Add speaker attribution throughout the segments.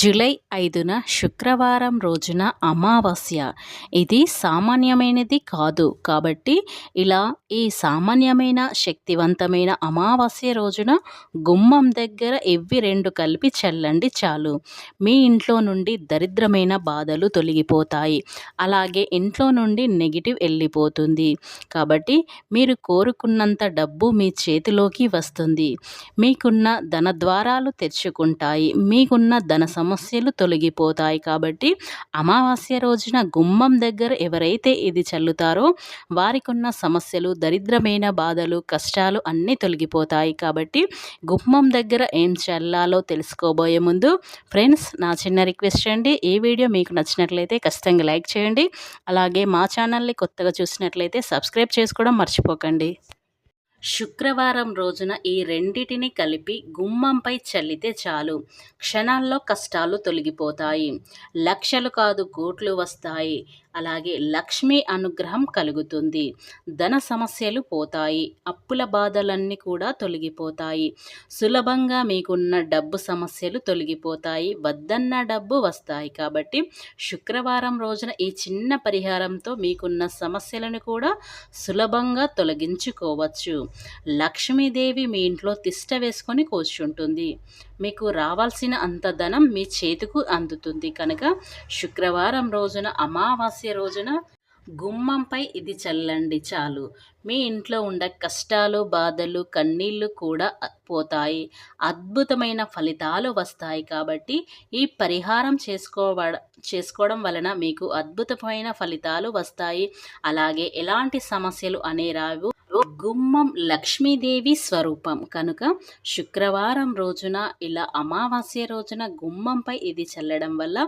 Speaker 1: July 5న శుక్రవారం రోజున అమావాస్య. ఇది సామాన్యమైనది కాదు. కాబట్టి ఇలా ఈ సామాన్యమైన శక్తివంతమైన అమావాస్య రోజున గుమ్మం దగ్గర ఇవి 2 కలిపి చల్లండి చాలు. మీ ఇంట్లో నుండి దరిద్రమైన బాధలు తొలగిపోతాయి. అలాగే ఇంట్లో నుండి నెగిటివ్ వెళ్ళిపోతుంది. కాబట్టి మీరు కోరుకున్నంత డబ్బు మీ చేతిలోకి వస్తుంది. మీకున్న ధన ద్వారాలు తెరుచుకుంటాయి. మీకున్న ధన సమస్యలు తొలగిపోతాయి. కాబట్టి అమావాస్య రోజున గుమ్మం దగ్గర ఎవరైతే ఇది చల్లుతారో వారికున్న సమస్యలు, దరిద్రమైన బాధలు, కష్టాలు అన్నీ తొలగిపోతాయి. కాబట్టి గుమ్మం దగ్గర ఏం చల్లాలో తెలుసుకోబోయే ముందు ఫ్రెండ్స్, నా చిన్న రిక్వెస్ట్ అండి, ఈ వీడియో మీకు నచ్చినట్లయితే ఖచ్చితంగా లైక్ చేయండి. అలాగే మా ఛానల్ని కొత్తగా చూసినట్లయితే సబ్స్క్రైబ్ చేసుకోవడం మర్చిపోకండి. శుక్రవారం రోజున ఈ రెండిటిని కలిపి గుమ్మంపై చల్లితే చాలు, క్షణాల్లో కష్టాలు తొలగిపోతాయి. లక్షలు కాదు కోట్లు వస్తాయి. అలాగే లక్ష్మీ అనుగ్రహం కలుగుతుంది. ధన సమస్యలు పోతాయి. అప్పుల బాధలన్నీ కూడా తొలగిపోతాయి. సులభంగా మీకున్న డబ్బు సమస్యలు తొలగిపోతాయి. వద్దన్న డబ్బు వస్తాయి. కాబట్టి శుక్రవారం రోజున ఈ చిన్న పరిహారంతో మీకున్న సమస్యలను కూడా సులభంగా తొలగించుకోవచ్చు. లక్ష్మీదేవి మీ ఇంట్లో తిష్ట వేసుకొని కూర్చుంటుంది. మీకు రావాల్సిన అంత ధనం మీ చేతికి అందుతుంది. కనుక శుక్రవారం రోజున అమావాస్య రోజున గుమ్మంపై ఇది చల్లండి చాలు. మీ ఇంట్లో ఉండే కష్టాలు, బాధలు, కన్నీళ్ళు కూడా పోతాయి. అద్భుతమైన ఫలితాలు వస్తాయి. కాబట్టి ఈ పరిహారం చేసుకోవడం వలన మీకు అద్భుతమైన ఫలితాలు వస్తాయి. అలాగే ఎలాంటి సమస్యలు అనే రావు. గుమ్మం లక్ష్మీదేవి స్వరూపం కనుక శుక్రవారం రోజున ఇలా అమావాస్య రోజున గుమ్మంపై ఇది చల్లడం వల్ల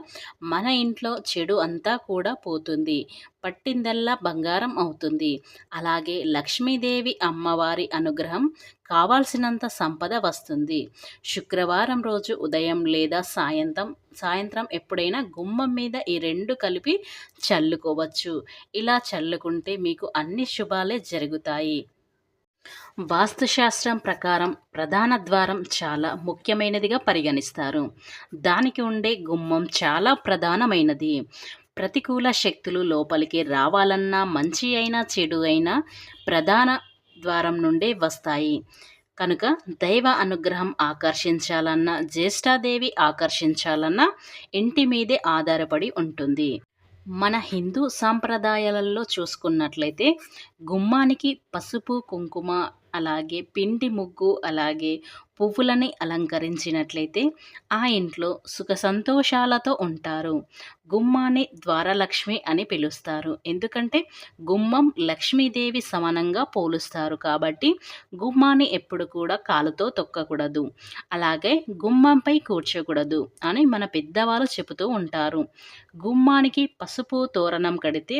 Speaker 1: మన ఇంట్లో చెడు అంతా కూడా పోతుంది. పట్టిందల్లా బంగారం అవుతుంది. అలాగే లక్ష్మీదేవి అమ్మవారి అనుగ్రహం, కావాల్సినంత సంపద వస్తుంది. శుక్రవారం రోజు ఉదయం లేదా సాయంత్రం ఎప్పుడైనా గుమ్మం మీద ఈ 2 కలిపి చల్లుకోవచ్చు. ఇలా చల్లుకుంటే మీకు అన్ని శుభాలే జరుగుతాయి. వాస్తుశాస్త్రం ప్రకారం ప్రధాన ద్వారం చాలా ముఖ్యమైనదిగా పరిగణిస్తారు. దానికి ఉండే గుమ్మం చాలా ప్రధానమైనది. ప్రతికూల శక్తులు లోపలికి రావాలన్నా, మంచి అయినా చెడు అయినా ప్రధాన ద్వారం నుండే వస్తాయి. కనుక దైవ అనుగ్రహం ఆకర్షించాలన్నా, జ్యేష్ఠాదేవి ఆకర్షించాలన్నా ఇంటి మీదే ఆధారపడి ఉంటుంది. మన హిందూ సాంప్రదాయాలలో చూసుకున్నట్లయితే గుమ్మానికి పసుపు, కుంకుమ, అలాగే పిండి ముగ్గు, అలాగే పువ్వులని అలంకరించినట్లయితే ఆ ఇంట్లో సుఖ సంతోషాలతో ఉంటారు. గుమ్మాన్ని ద్వారలక్ష్మి అని పిలుస్తారు. ఎందుకంటే గుమ్మం లక్ష్మీదేవి సమానంగా పోలుస్తారు. కాబట్టి గుమ్మాన్ని ఎప్పుడు కూడా కాలుతో తొక్కకూడదు. అలాగే గుమ్మంపై కూర్చోకూడదు అని మన పెద్దవాళ్ళు చెబుతూ ఉంటారు. గుమ్మానికి పసుపు తోరణం కడితే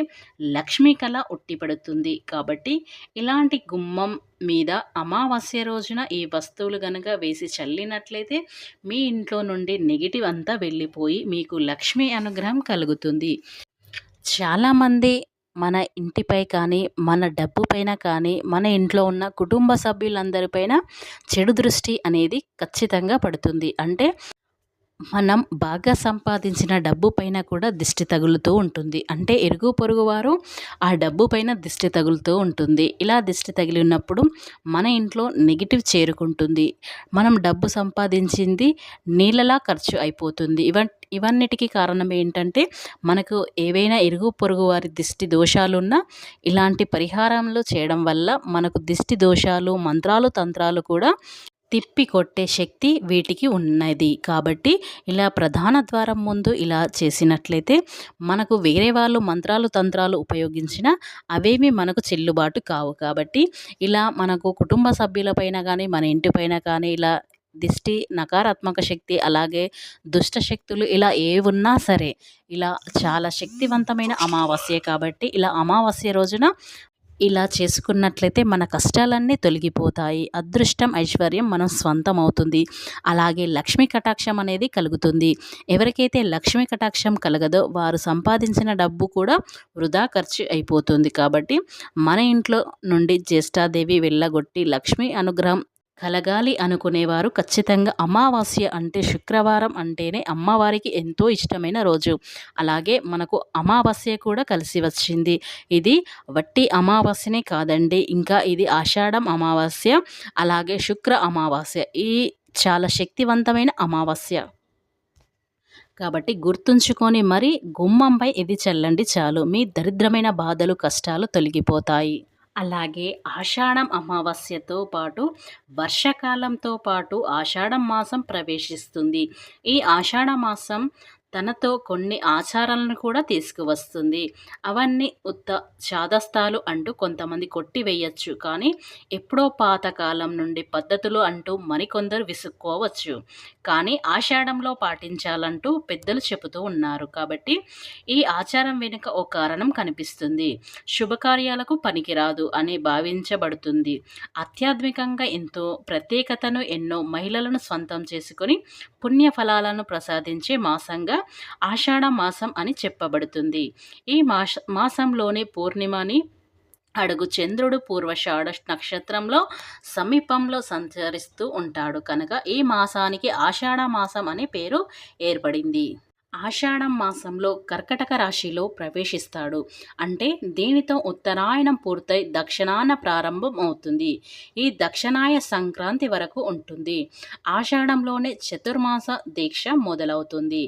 Speaker 1: లక్ష్మీ కళ ఉట్టిపడుతుంది. కాబట్టి ఇలాంటి గుమ్మం మీద అమావాస్య రోజున ఈ వస్తువులు గనక వేసి చల్లినట్లయితే మీ ఇంట్లో నుండి నెగిటివ్ అంతా వెళ్ళిపోయి మీకు లక్ష్మీ అనుగ్రహం కలుగుతుంది. చాలామంది మన ఇంటిపై కానీ, మన డబ్బు పైన కానీ, మన ఇంట్లో ఉన్న కుటుంబ సభ్యులందరిపైన చెడు దృష్టి అనేది ఖచ్చితంగా పడుతుంది. అంటే మనం బాగా సంపాదించిన డబ్బు పైన కూడా దిష్టి తగులుతూ ఉంటుంది. అంటే ఇరుగు పొరుగు వారు ఆ డబ్బు పైన దిష్టి తగులుతూ ఉంటుంది. ఇలా దిష్టి తగిలి ఉన్నప్పుడు మన ఇంట్లో నెగిటివ్ చేరుకుంటుంది. మనం డబ్బు సంపాదించింది నీళ్ళలా ఖర్చు అయిపోతుంది. ఇవన్నిటికీ కారణం ఏంటంటే మనకు ఏవైనా ఇరుగు పొరుగు వారి దిష్టి దోషాలున్నా ఇలాంటి పరిహారాలు చేయడం వల్ల మనకు దిష్టి దోషాలు, మంత్రాలు, తంత్రాలు కూడా తిప్పి కొట్టే శక్తి వీటికి ఉన్నది. కాబట్టి ఇలా ప్రధాన ద్వారం ముందు ఇలా చేసినట్లయితే మనకు వేరే వాళ్ళు మంత్రాలు, తంత్రాలు ఉపయోగించిన అవేమి మనకు చెల్లుబాటు కావు. కాబట్టి ఇలా మనకు కుటుంబ సభ్యులపైన కానీ, మన ఇంటిపైన కానీ ఇలా దిష్టి, నకారాత్మక శక్తి, అలాగే దుష్ట శక్తులు ఇలా ఏవున్నా సరే ఇలా చాలా శక్తివంతమైన అమావాస్య. కాబట్టి ఇలా అమావాస్య రోజున ఇలా చేసుకున్నట్లయితే మన కష్టాలన్నీ తొలగిపోతాయి. అదృష్టం, ఐశ్వర్యం మనం స్వంతం అవుతుంది. అలాగే లక్ష్మీ కటాక్షం అనేది కలుగుతుంది. ఎవరికైతే లక్ష్మీ కటాక్షం కలగదో వారు సంపాదించిన డబ్బు కూడా వృధా ఖర్చు అయిపోతుంది. కాబట్టి మన ఇంట్లో నుండి జ్యేష్ఠాదేవి వెళ్ళగొట్టి లక్ష్మీ అనుగ్రహం కలగాలి అనుకునేవారు ఖచ్చితంగా అమావాస్య అంటే శుక్రవారం అంటేనే అమ్మవారికి ఎంతో ఇష్టమైన రోజు. అలాగే మనకు అమావాస్య కూడా కలిసి వచ్చింది. ఇది వట్టి అమావాస్యనే కాదండి. ఇంకా ఇది ఆషాఢం అమావాస్య, అలాగే శుక్ర అమావాస్య. ఈ చాలా శక్తివంతమైన అమావాస్య. కాబట్టి గుర్తుంచుకొని మరి గుమ్మంపై ఇది చల్లండి చాలు. మీ దరిద్రమైన బాధలు, కష్టాలు తొలగిపోతాయి. అలాగే ఆషాఢం అమావాస్యతో పాటు వర్షాకాలంతో పాటు ఆషాఢం మాసం ప్రవేశిస్తుంది. ఈ ఆషాఢ మాసం తనతో కొన్ని ఆచారాలను కూడా తీసుకువస్తుంది. అవన్నీ చాదస్తాలు అంటూ కొంతమంది కొట్టివేయచ్చు. కానీ ఎప్పుడో పాతకాలం నుండి పద్ధతులు అంటూ మరికొందరు విసుక్కోవచ్చు. కానీ ఆషాఢంలో పాటించాలంటూ పెద్దలు చెబుతూ ఉన్నారు. కాబట్టి ఈ ఆచారం వెనుక ఓ కారణం కనిపిస్తుంది. శుభకార్యాలకు పనికిరాదు అని భావించబడుతుంది. ఆధ్యాత్మికంగా ఎంతో ప్రత్యేకతను ఎన్నో మహిళలను స్వంతం చేసుకొని పుణ్యఫలాలను ప్రసాదించే మాసంగా ఆషాఢ మాసం అని చెప్పబడుతుంది. ఈ మాసంలోని పూర్ణిమని అడుగు చంద్రుడు పూర్వషాఢ నక్షత్రంలో సమీపంలో సంచరిస్తూ ఉంటాడు కనుక ఈ మాసానికి ఆషాఢ మాసం అనే పేరు ఏర్పడింది. ఆషాఢం మాసంలో కర్కటక రాశిలో ప్రవేశిస్తాడు. అంటే దీనితో ఉత్తరాయణం పూర్తయి దక్షిణాన ప్రారంభం అవుతుంది. ఈ దక్షిణాయ సంక్రాంతి వరకు ఉంటుంది. ఆషాఢంలోనే చతుర్మాస దీక్ష మొదలవుతుంది.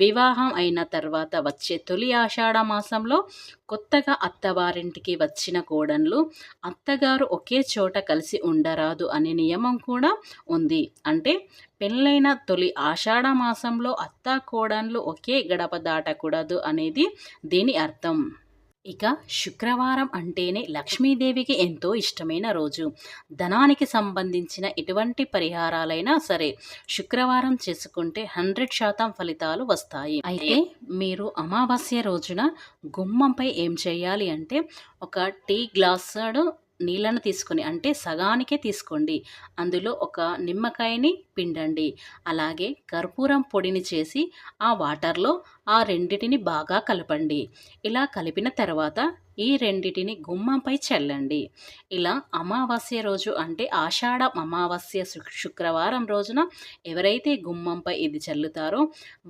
Speaker 1: వివాహం అయిన తర్వాత వచ్చే తొలి ఆషాఢ మాసంలో కొత్తగా అత్తవారింటికి వచ్చిన కోడన్లు అత్తగారు ఒకే చోట కలిసి ఉండరాదు అనే నియమం కూడా ఉంది. అంటే పెళ్ళైన తొలి ఆషాఢ మాసంలో అత్త కోడన్లు ఒకే గడప దాటకూడదు అనేది దీని అర్థం. ఇక శుక్రవారం అంటేనే లక్ష్మీదేవికి ఎంతో ఇష్టమైన రోజు. ధనానికి సంబంధించిన ఎటువంటి పరిహారాలైనా సరే శుక్రవారం చేసుకుంటే 100% ఫలితాలు వస్తాయి. అయితే మీరు అమావాస్య రోజున గుమ్మంపై ఏం చేయాలి అంటే ఒక టీ గ్లాసుడు నీళ్ళను తీసుకొని, అంటే సగానికే తీసుకోండి, అందులో ఒక నిమ్మకాయని పిండండి. అలాగే కర్పూరం పొడిని చేసి ఆ వాటర్లో ఆ రెండిటిని బాగా కలపండి. ఇలా కలిపిన తర్వాత ఈ రెండిటిని గుమ్మంపై చల్లండి. ఇలా అమావాస్య రోజు అంటే ఆషాఢ అమావాస్య శుక్రవారం రోజున ఎవరైతే గుమ్మంపై ఇది చల్లుతారో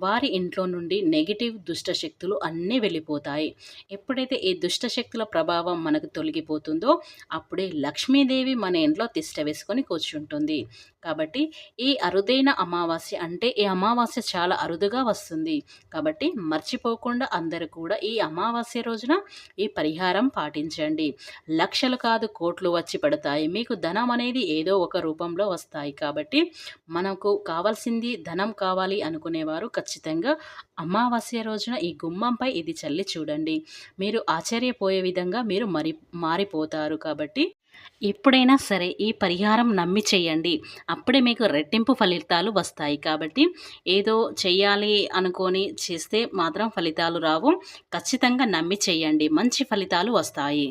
Speaker 1: వారి ఇంట్లో నుండి నెగిటివ్ దుష్టశక్తులు అన్నీ వెళ్ళిపోతాయి. ఎప్పుడైతే ఈ దుష్టశక్తుల ప్రభావం మనకు తొలగిపోతుందో అప్పుడే లక్ష్మీదేవి మన ఇంట్లో తిష్ట వేసుకొని కూర్చుంటుంది. కాబట్టి ఈ అరుదైన అమావాస్య, అంటే ఈ అమావాస్య చాలా అరుదుగా వస్తుంది. కాబట్టి మర్చిపోకుండా అందరూ కూడా ఈ అమావాస్య రోజున ఈ పరిహారం పాటించండి. లక్షలు కాదు కోట్లు వచ్చి పడతాయి. మీకు ధనం అనేది ఏదో ఒక రూపంలో వస్తాయి. కాబట్టి మనకు కావాల్సింది ధనం కావాలి అనుకునేవారు ఖచ్చితంగా అమావాస్య రోజున ఈ గుమ్మంపై ఇది చల్లి చూడండి. మీరు ఆశ్చర్యపోయే విధంగా మీరు మారిపోతారు. కాబట్టి ఎప్పుడైనా సరే ఈ పరిహారం నమ్మి చేయండి. అప్పుడే మీకు రెట్టింపు ఫలితాలు వస్తాయి. కాబట్టి ఏదో చెయ్యాలి అనుకొని చేస్తే మాత్రం ఫలితాలు రావు. ఖచ్చితంగా నమ్మి చేయండి, మంచి ఫలితాలు వస్తాయి.